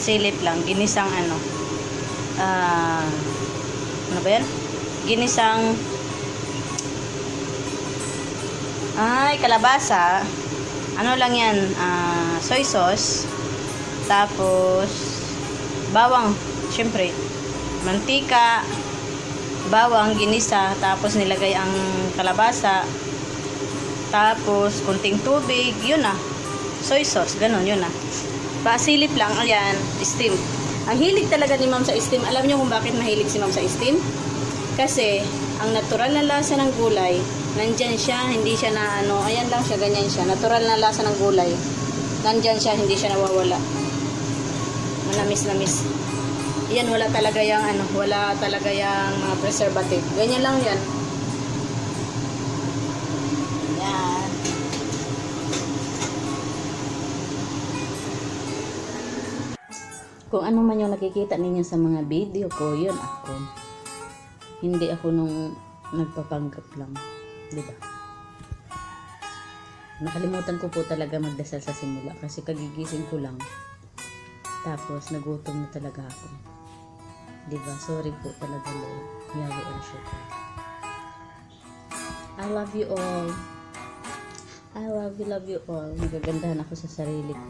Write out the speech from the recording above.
pasilip lang, ginisang ano, ano ba yan? Ginisang, kalabasa. Ano lang yan, soy sauce. Tapos, bawang, syempre, mantika, bawang, ginisa, tapos nilagay ang kalabasa, tapos, kunting tubig, yun na. Soy sauce, ganun, yun na. Pasilip lang, ayan, steam. Ang hilig talaga ni ma'am sa steam. Alam niyo kung bakit mahilig si ma'am sa steam? Kasi, ang natural na lasa ng gulay, nandyan siya, hindi siya na ano, ayan lang siya, ganyan siya. Natural na lasa ng gulay, nandyan siya, hindi siya nawawala. Manamis-namis. Yan, wala talaga yung ano, wala talaga yung mga preservative. Ganyan lang yan. Yan. Kung ano man yung nakikita ninyo sa mga video ko, yun ako. Hindi ako nung nagpapanggap lang. Diba? Nakalimutan ko po talaga magdasal sa simula kasi kagigising ko lang. Tapos nagutom na talaga ako. Diba? Sorry po talaga, Lord. Yawi ang syukur. I love you all. I love you all. Nagagandahan ako sa sarili ko.